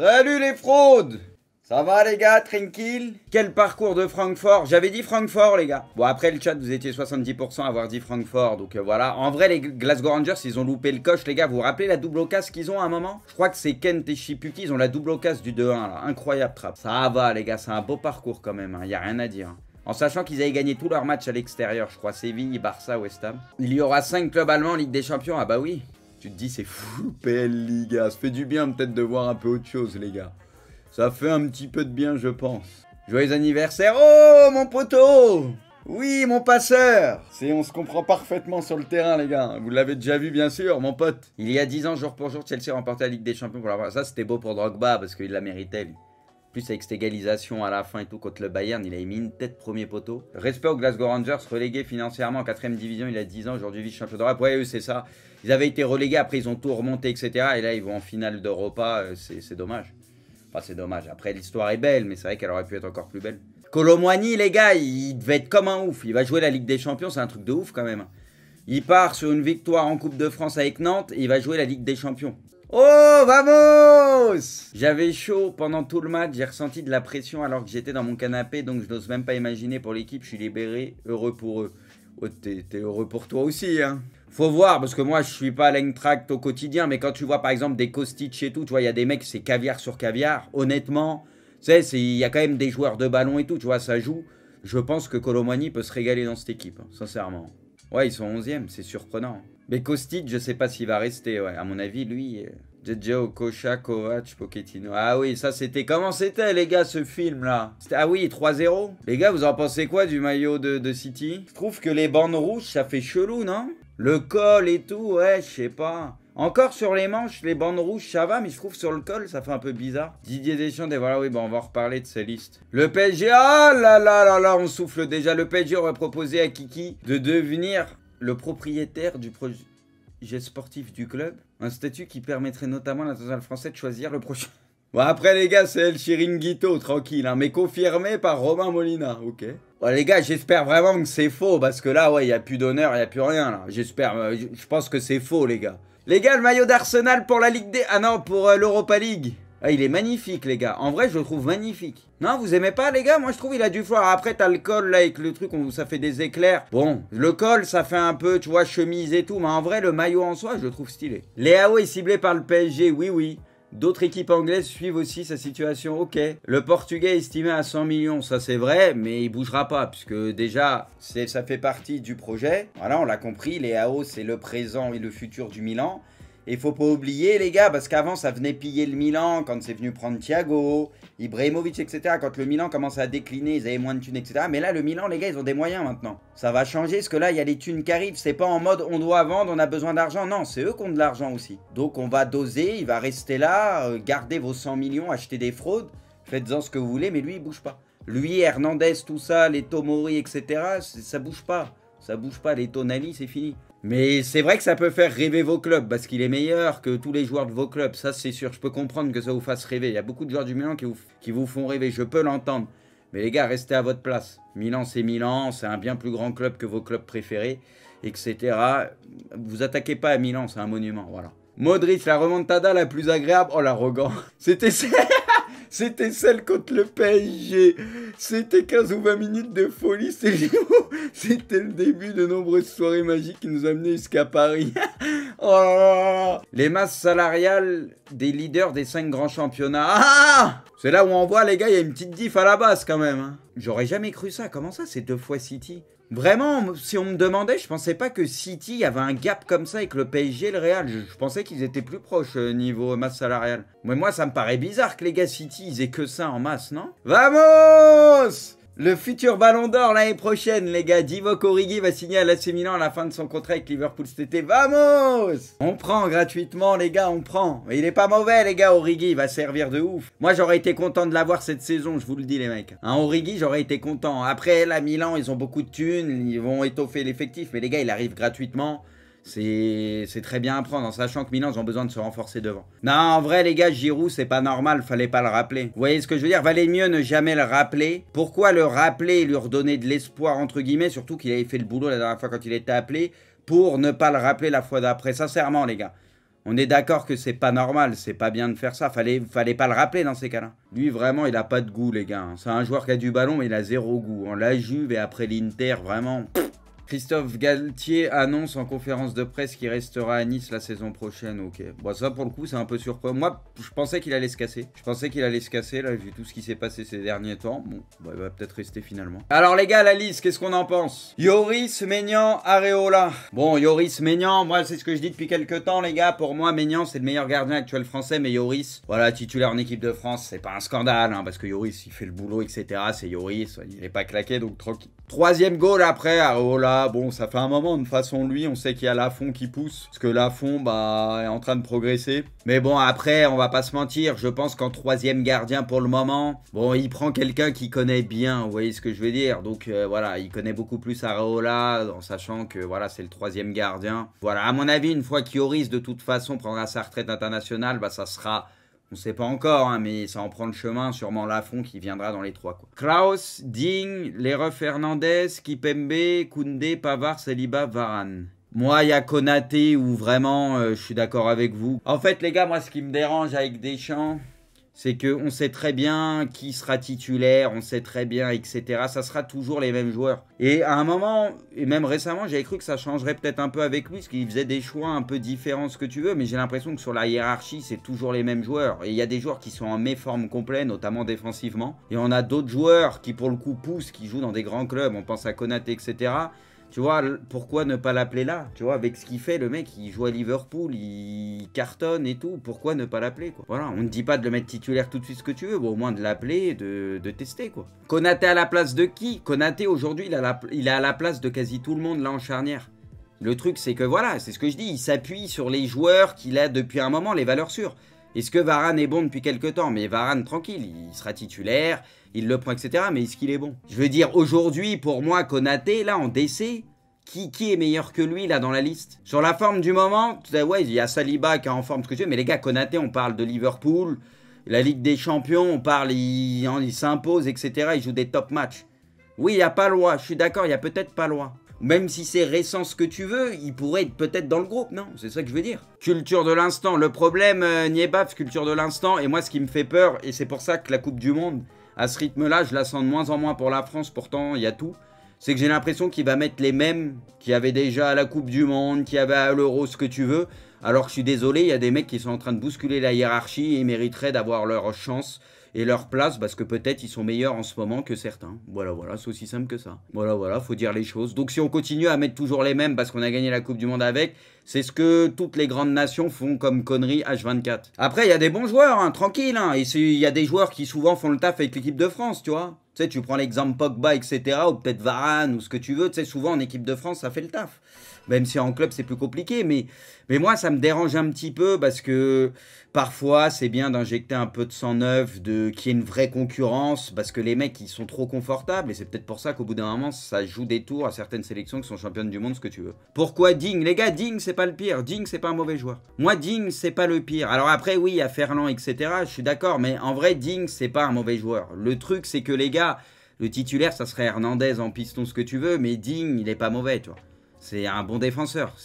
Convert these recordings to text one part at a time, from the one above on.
Salut les fraudes! Ça va les gars, tranquille? Quel parcours de Francfort? J'avais dit Francfort les gars. Bon après le chat vous étiez 70% à avoir dit Francfort, donc voilà. En vrai les Glasgow Rangers ils ont loupé le coche les gars. Vous vous rappelez la double occasion qu'ils ont à un moment? Je crois que c'est Kent et Shipuki, ils ont la double occasion du 2-1 là. Incroyable trappe. Ça va les gars, c'est un beau parcours quand même, y a rien à dire. En sachant qu'ils avaient gagné tous leurs matchs à l'extérieur, je crois, Séville, Barça, West Ham. Il y aura 5 clubs allemands en Ligue des Champions, ah bah oui. Tu te dis c'est fou, PL Liga, ça fait du bien peut-être de voir un peu autre chose les gars. Ça fait un petit peu de bien je pense. Joyeux anniversaire, oh mon poteau! Oui mon passeur! On se comprend parfaitement sur le terrain les gars, vous l'avez déjà vu bien sûr mon pote. Il y a 10 ans jour pour jour, Chelsea remportait la Ligue des Champions pour la... Ça c'était beau pour Drogba parce qu'il la méritait lui. Plus avec cette égalisation à la fin et tout contre le Bayern, il a mis une tête premier poteau. Respect aux Glasgow Rangers, relégués financièrement en 4ème division il y a 10 ans, aujourd'hui vice-champion d'Europe. Ouais, eux c'est ça. Ils avaient été relégués, après ils ont tout remonté, etc. Et là ils vont en finale d'Europa, c'est dommage. Enfin c'est dommage, après l'histoire est belle, mais c'est vrai qu'elle aurait pu être encore plus belle. Kolo Muani les gars, il devait être comme un ouf. Il va jouer la Ligue des Champions, c'est un truc de ouf quand même. Il part sur une victoire en Coupe de France avec Nantes et il va jouer la Ligue des Champions. Oh, vamos! J'avais chaud pendant tout le match, j'ai ressenti de la pression alors que j'étais dans mon canapé, donc je n'ose même pas imaginer pour l'équipe, je suis libéré, heureux pour eux. Oh, t'es heureux pour toi aussi, hein. Faut voir, parce que moi, je suis pas à l'Eintracht au quotidien, mais quand tu vois par exemple des Kostic et tout, tu vois, il y a des mecs, c'est caviar sur caviar, honnêtement, tu sais, il y a quand même des joueurs de ballon et tout, tu vois, ça joue. Je pense que Kolo Muani peut se régaler dans cette équipe, hein, sincèrement. Ouais, ils sont 11e, c'est surprenant. Mais Kostic, je sais pas s'il va rester, ouais. À mon avis, lui, Jeje, Okocha, Kovac, Pochettino. Ah oui, ça c'était... Comment c'était, les gars, ce film-là? Ah oui, 3-0. Les gars, vous en pensez quoi du maillot de City? Je trouve que les bandes rouges, ça fait chelou, non? Le col et tout, ouais, je sais pas. Encore sur les manches, les bandes rouges, ça va, mais je trouve sur le col, ça fait un peu bizarre. Didier Deschamps, et voilà, oui, bon, on va en reparler de ces listes. Le PSG, ah là là là là, on souffle déjà. Le PSG aurait proposé à Kiki de devenir le propriétaire du projet sportif du club. Un statut qui permettrait notamment à l'international français de choisir le prochain. Bon, après, les gars, c'est El Chiringuito, tranquille, hein, mais confirmé par Romain Molina, ok. Bon, les gars, j'espère vraiment que c'est faux, parce que là, ouais, il n'y a plus d'honneur, il n'y a plus rien, là. J'espère, je pense que c'est faux, les gars. Les gars, le maillot d'Arsenal pour la Ligue des... Ah non, pour l'Europa League. Ah, il est magnifique, les gars. En vrai, je le trouve magnifique. Non, vous aimez pas, les gars? Moi, je trouve il a du fleur. Après, t'as le col, là, avec le truc où ça fait des éclairs. Bon, le col, ça fait un peu, tu vois, chemise et tout. Mais en vrai, le maillot en soi, je le trouve stylé. Léao est ciblé par le PSG, oui, oui. D'autres équipes anglaises suivent aussi sa situation, ok. Le Portugais est estimé à 100 millions, ça c'est vrai, mais il bougera pas, puisque déjà, ça fait partie du projet. Voilà, on l'a compris, Léao, c'est le présent et le futur du Milan. Et faut pas oublier, les gars, parce qu'avant, ça venait piller le Milan quand c'est venu prendre Thiago, Ibrahimovic, etc. Quand le Milan commençait à décliner, ils avaient moins de thunes, etc. Mais là, le Milan, les gars, ils ont des moyens maintenant. Ça va changer, parce que là, il y a les thunes qui arrivent. C'est pas en mode, on doit vendre, on a besoin d'argent. Non, c'est eux qui ont de l'argent aussi. Donc, on va doser, il va rester là, gardez vos 100 millions, achetez des fraudes, faites-en ce que vous voulez, mais lui, il bouge pas. Lui, Hernandez, tout ça, les Tomori, etc., ça bouge pas. Ça bouge pas, les Tonali, c'est fini. Mais c'est vrai que ça peut faire rêver vos clubs, parce qu'il est meilleur que tous les joueurs de vos clubs, ça c'est sûr, je peux comprendre que ça vous fasse rêver. Il y a beaucoup de joueurs du Milan qui vous font rêver, je peux l'entendre. Mais les gars, restez à votre place. Milan, c'est un bien plus grand club que vos clubs préférés, etc. Vous attaquez pas à Milan, c'est un monument, voilà. Modric, la remontada la plus agréable, oh l'arrogant. C'était celle contre le PSG. C'était 15 ou 20 minutes de folie. C'était le début de nombreuses soirées magiques qui nous amenaient jusqu'à Paris. Oh là là. Les masses salariales des leaders des 5 grands championnats. Ah, c'est là où on voit, les gars, il y a une petite diff à la base quand même. Hein. J'aurais jamais cru ça. Comment ça, c'est 2 fois City? Vraiment, si on me demandait, je pensais pas que City, y avait un gap comme ça avec le PSG et le Real. Je pensais qu'ils étaient plus proches niveau masse salariale. Mais moi, ça me paraît bizarre que les gars City, ils aient que ça en masse, non? Vamos! Le futur Ballon d'Or l'année prochaine, les gars. Divock Origi va signer à l'AC Milan à la fin de son contrat avec Liverpool cet été. Vamos! On prend gratuitement, les gars, on prend. Mais il est pas mauvais, les gars, Origi. Il va servir de ouf. Moi, j'aurais été content de l'avoir cette saison, je vous le dis, les mecs. Hein, Origi, j'aurais été content. Après, là, Milan, ils ont beaucoup de thunes. Ils vont étoffer l'effectif. Mais les gars, il arrive gratuitement. C'est très bien à prendre, en sachant que Milan, ils ont besoin de se renforcer devant. Non, en vrai, les gars, Giroud, c'est pas normal, fallait pas le rappeler. Vous voyez ce que je veux dire? Valait mieux ne jamais le rappeler. Pourquoi le rappeler et lui redonner de l'espoir, entre guillemets, surtout qu'il avait fait le boulot la dernière fois quand il était appelé, pour ne pas le rappeler la fois d'après? Sincèrement, les gars. On est d'accord que c'est pas normal, c'est pas bien de faire ça. Fallait pas le rappeler dans ces cas-là. Lui, vraiment, il a pas de goût, les gars. C'est un joueur qui a du ballon, mais il a zéro goût. La Juve et après l'Inter, vraiment... Christophe Galtier annonce en conférence de presse qu'il restera à Nice la saison prochaine. Ok. Bon, ça, pour le coup, c'est un peu surprenant. Moi, je pensais qu'il allait se casser. Là, vu tout ce qui s'est passé ces derniers temps. Bon, bah, il va peut-être rester finalement. Alors, les gars, la liste, qu'est-ce qu'on en pense? Yoris, Maignan, Areola. Bon, Yoris, Maignan, moi, c'est ce que je dis depuis quelques temps, les gars. Pour moi, Maignan, c'est le meilleur gardien actuel français. Mais Yoris, voilà, titulaire en équipe de France, c'est pas un scandale, hein, parce que Yoris, il fait le boulot, etc. C'est Yoris, il est pas claqué, donc tranquille. Troisième goal après, Areola. Bon, ça fait un moment, de toute façon, lui, on sait qu'il y a Lafont qui pousse. Parce que Lafont, bah, est en train de progresser. Mais bon, après, on va pas se mentir. Je pense qu'en troisième gardien pour le moment, bon, il prend quelqu'un qui connaît bien. Vous voyez ce que je veux dire? Donc, voilà, il connaît beaucoup plus Areola, en sachant que, voilà, c'est le troisième gardien. Voilà, à mon avis, une fois qu'Yoris, de toute façon, prendra sa retraite internationale, bah, ça sera... On sait pas encore, hein, mais ça en prend le chemin. Sûrement Lafont qui viendra dans les trois, quoi. Klaus, Digne, Leroy Fernandez, Kipembe, Koundé, Pavard, Saliba, Varane. Moi, il y a Konaté où vraiment, je suis d'accord avec vous. En fait, les gars, moi, ce qui me dérange avec Deschamps, c'est qu'on sait très bien qui sera titulaire, on sait très bien, etc. Ça sera toujours les mêmes joueurs. Et à un moment, et même récemment, j'avais cru que ça changerait peut-être un peu avec lui, parce qu'il faisait des choix un peu différents, ce que tu veux, mais j'ai l'impression que sur la hiérarchie, c'est toujours les mêmes joueurs. Et il y a des joueurs qui sont en méforme complet, notamment défensivement. Et on a d'autres joueurs qui, pour le coup, poussent, qui jouent dans des grands clubs, on pense à Konaté, etc. Tu vois, pourquoi ne pas l'appeler là? Tu vois, avec ce qu'il fait, le mec, il joue à Liverpool, il cartonne et tout. Pourquoi ne pas l'appeler, quoi? Voilà, on ne dit pas de le mettre titulaire tout de suite ce que tu veux, mais au moins de l'appeler, de tester, quoi. Konaté à la place de qui? Konaté, aujourd'hui, il est à la place de quasi tout le monde, là, en charnière. Le truc, c'est que, voilà, c'est ce que je dis, il s'appuie sur les joueurs qu'il a depuis un moment, les valeurs sûres. Est-ce que Varane est bon depuis quelques temps? Mais Varane, tranquille, il sera titulaire, il le prend, etc. Mais est-ce qu'il est bon? Je veux dire, aujourd'hui, pour moi, Konaté, là, en DC, qui est meilleur que lui, là, dans la liste? Sur la forme du moment, ouais, il y a Saliba qui est en forme, ce que tu veux, mais les gars, Konaté, on parle de Liverpool, la Ligue des Champions, on parle, il s'impose, etc. Il joue des top matchs. Oui, il n'y a pas loi, je suis d'accord, il y a peut-être pas loi. Même si c'est récent ce que tu veux, il pourrait être peut-être dans le groupe, non? C'est ça que je veux dire. Culture de l'instant. Le problème, Niebaf, culture de l'instant. Et moi, ce qui me fait peur, et c'est pour ça que la Coupe du Monde, à ce rythme-là, je la sens de moins en moins pour la France. Pourtant, il y a tout. C'est que j'ai l'impression qu'il va mettre les mêmes qu'il y avait déjà à la Coupe du Monde, qu'il y avait à l'Euro, ce que tu veux. Alors que je suis désolé, il y a des mecs qui sont en train de bousculer la hiérarchie et mériteraient d'avoir leur chance et leur place parce que peut-être ils sont meilleurs en ce moment que certains. Voilà, c'est aussi simple que ça. Voilà, faut dire les choses. Donc si on continue à mettre toujours les mêmes parce qu'on a gagné la Coupe du Monde avec, c'est ce que toutes les grandes nations font comme conneries H24. Après, il y a des bons joueurs, hein, tranquille. Hein, et il y a des joueurs qui souvent font le taf avec l'équipe de France, tu vois. Tu sais, tu prends l'exemple Pogba, etc. Ou peut-être Varane ou ce que tu veux. Tu sais, souvent en équipe de France, ça fait le taf. Même si en club, c'est plus compliqué. Mais moi, ça me dérange un petit peu parce que parfois, c'est bien d'injecter un peu de sang neuf, qu'il y ait une vraie concurrence. Parce que les mecs, ils sont trop confortables. Et c'est peut-être pour ça qu'au bout d'un moment, ça joue des tours à certaines sélections qui sont championnes du monde, ce que tu veux. Pourquoi Digne? Les gars, Digne, c'est pas le pire. Digne, c'est pas un mauvais joueur. Moi, Digne, c'est pas le pire. Alors après, oui, il y a Ferland, etc. Je suis d'accord. Mais en vrai, Digne, c'est pas un mauvais joueur. Le truc, c'est que les gars, le titulaire, ça serait Hernandez en piston, ce que tu veux. Mais Digne, il est pas mauvais, tu vois. C'est un bon défenseur.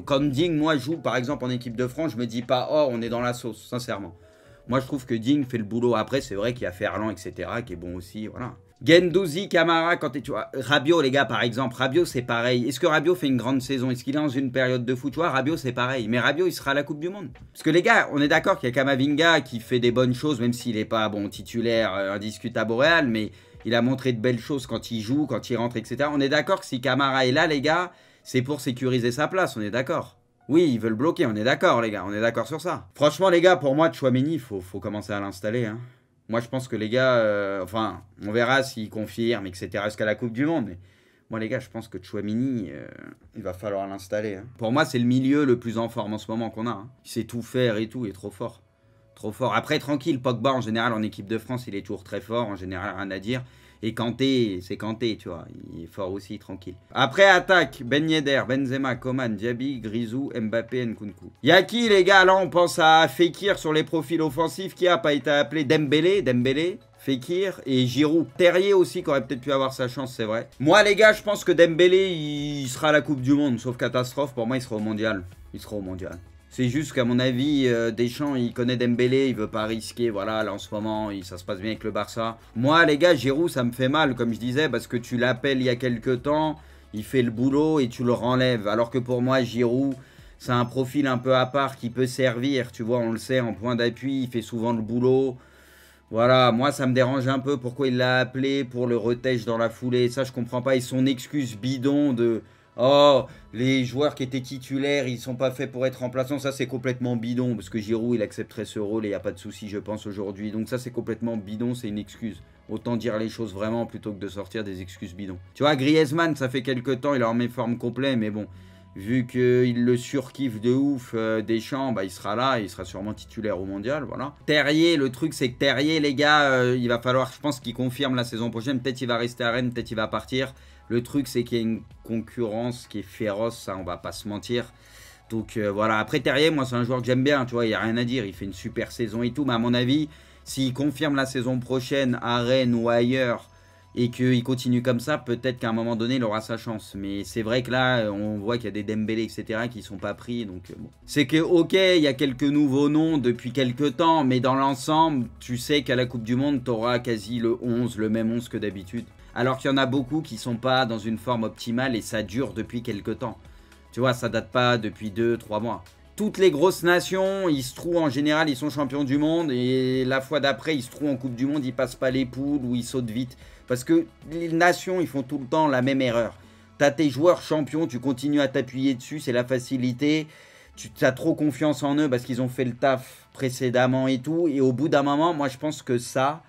Quand Digne, moi, joue par exemple en équipe de France, je me dis pas, oh, on est dans la sauce, sincèrement. Moi, je trouve que Digne fait le boulot. Après, c'est vrai qu'il y a Ferland, etc., qui est bon aussi, voilà. Guendouzi, Camara, tu vois, Rabiot, les gars, par exemple, Rabiot, c'est pareil. Est-ce que Rabiot fait une grande saison? Est-ce qu'il est dans une période de foot? Tu vois, Rabiot, c'est pareil. Mais Rabiot, il sera à la Coupe du Monde. Parce que les gars, on est d'accord qu'il y a Kamavinga qui fait des bonnes choses, même s'il n'est pas, bon, titulaire indiscutable au Real, mais il a montré de belles choses quand il joue, quand il rentre, etc. On est d'accord que si Camara est là, les gars, c'est pour sécuriser sa place, on est d'accord. Oui, ils veulent bloquer, on est d'accord, les gars, on est d'accord sur ça. Franchement, les gars, pour moi, Tchouaméni, faut commencer à l'installer. Hein. Moi, je pense que les gars, enfin, on verra s'ils confirment, etc., jusqu'à la Coupe du Monde. Mais moi, les gars, je pense que Tchouaméni, il va falloir l'installer. Hein. Pour moi, c'est le milieu le plus en forme en ce moment qu'on a. Hein. Il sait tout faire et tout, il est trop fort. Trop fort. Après, tranquille, Pogba, en général, en équipe de France, il est toujours très fort. En général, rien à dire. Et Kanté, c'est Kanté, tu vois. Il est fort aussi, tranquille. Après, attaque. Ben Yedder, Benzema, Coman, Diaby, Grisou, Mbappé, Nkunku. Y'a qui, les gars? Là, on pense à Fekir sur les profils offensifs. Qui a pas été appelé? Dembélé, Fekir et Giroud. Terrier aussi, qui aurait peut-être pu avoir sa chance, c'est vrai. Moi, les gars, je pense que Dembélé, il sera à la Coupe du Monde. Sauf catastrophe, pour moi, il sera au mondial. Il sera au mondial. C'est juste qu'à mon avis, Deschamps, il connaît Dembélé, il veut pas risquer. Voilà, là en ce moment, ça se passe bien avec le Barça. Moi, les gars, Giroud, ça me fait mal, comme je disais, parce que tu l'appelles il y a quelques temps, il fait le boulot et tu le renlèves. Alors que pour moi, Giroud, c'est un profil un peu à part qui peut servir. Tu vois, on le sait, en point d'appui, il fait souvent le boulot. Voilà, moi, ça me dérange un peu pourquoi il l'a appelé pour le retèche dans la foulée. Ça, je comprends pas. Et son excuse bidon de... Oh, les joueurs qui étaient titulaires, ils sont pas faits pour être remplaçants. Ça, c'est complètement bidon. Parce que Giroud, il accepterait ce rôle et il n'y a pas de souci, je pense, aujourd'hui. Donc ça, c'est complètement bidon. C'est une excuse. Autant dire les choses vraiment plutôt que de sortir des excuses bidons. Tu vois, Griezmann, ça fait quelques temps, il est en méforme complet. Mais bon, vu qu'il le surkiffe de ouf, Deschamps, bah, il sera là. Il sera sûrement titulaire au mondial. Voilà. Terrier, le truc, c'est que Terrier, les gars, il va falloir, je pense, qu'il confirme la saison prochaine. Peut-être il va rester à Rennes, peut-être il va partir. Le truc, c'est qu'il y a une concurrence qui est féroce, ça, on va pas se mentir. Donc voilà, après Terrier, moi, c'est un joueur que j'aime bien, tu vois, il n'y a rien à dire. Il fait une super saison et tout, mais à mon avis, s'il confirme la saison prochaine à Rennes ou ailleurs et qu'il continue comme ça, peut-être qu'à un moment donné, il aura sa chance. Mais c'est vrai que là, on voit qu'il y a des Dembélé, etc., qui ne sont pas pris. Donc bon. C'est que, ok, il y a quelques nouveaux noms depuis quelques temps, mais dans l'ensemble, tu sais qu'à la Coupe du Monde, tu auras quasi le même 11 que d'habitude. Alors qu'il y en a beaucoup qui sont pas dans une forme optimale et ça dure depuis quelques temps. Tu vois, ça date pas depuis 2-3 mois. Toutes les grosses nations, ils se trouvent en général, ils sont champions du monde et la fois d'après, ils se trouvent en Coupe du Monde, ils passent pas les poules ou ils sautent vite. Parce que les nations, ils font tout le temps la même erreur. Tu as tes joueurs champions, tu continues à t'appuyer dessus, c'est la facilité. Tu as trop confiance en eux parce qu'ils ont fait le taf précédemment et tout. Et au bout d'un moment, moi je pense que ça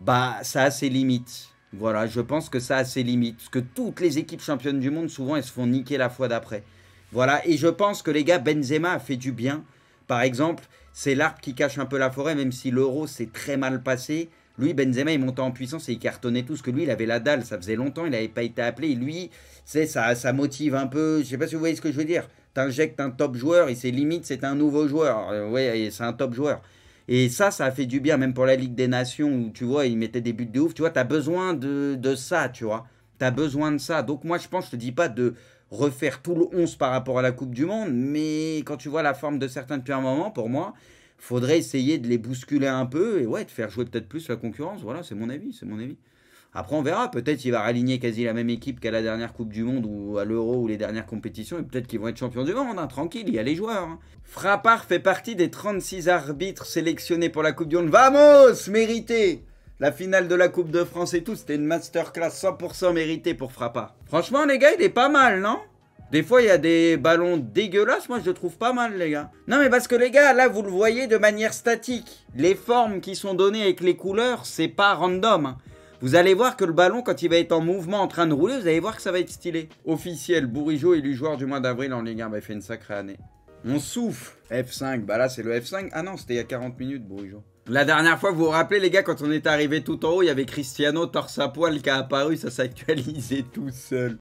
a ses limites. Voilà, je pense que ça a ses limites. Parce que toutes les équipes championnes du monde, souvent, elles se font niquer la fois d'après. Voilà, et je pense que les gars, Benzema a fait du bien. Par exemple, c'est l'arbre qui cache un peu la forêt, même si l'Euro s'est très mal passé. Lui, Benzema, il montait en puissance et il cartonnait tout. Parce que lui, il avait la dalle. Ça faisait longtemps, il n'avait pas été appelé. Et lui, ça motive un peu. Je ne sais pas si vous voyez ce que je veux dire. T'injectes un top joueur et c'est limite, c'est un nouveau joueur. Ouais, c'est un top joueur. Et ça a fait du bien, même pour la Ligue des Nations, où tu vois, ils mettaient des buts de ouf. Tu vois, tu as besoin de ça, tu vois. Tu as besoin de ça. Donc moi, je pense, je te dis pas de refaire tout le 11 par rapport à la Coupe du Monde, mais quand tu vois la forme de certains depuis un moment, pour moi, faudrait essayer de les bousculer un peu et ouais, de faire jouer peut-être plus la concurrence. Voilà, c'est mon avis, c'est mon avis. Après, on verra. Peut-être qu'il va raligner quasi la même équipe qu'à la dernière Coupe du Monde ou à l'Euro ou les dernières compétitions. Et peut-être qu'ils vont être champions du monde. Hein. Tranquille, il y a les joueurs. Hein. Frappard fait partie des 36 arbitres sélectionnés pour la Coupe du Monde. Vamos, mérité. La finale de la Coupe de France et tout, c'était une masterclass 100% méritée pour Frappard. Franchement, les gars, il est pas mal, non ? Des fois, il y a des ballons dégueulasses. Moi, je le trouve pas mal, les gars. Non, mais parce que, les gars, là, vous le voyez de manière statique. Les formes qui sont données avec les couleurs, c'est pas random. Hein. Vous allez voir que le ballon, quand il va être en mouvement, en train de rouler, vous allez voir que ça va être stylé. Officiel, Bourigeaud élu joueur du mois d'avril en Ligue 1. Bah, il fait une sacrée année. On souffle. F5. Bah là, c'est le F5. Ah non, c'était il y a 40 minutes, Bourigeau. La dernière fois, vous vous rappelez, les gars, quand on est arrivé tout en haut, il y avait Cristiano torse à poil qui a apparu. Ça s'actualisait tout seul.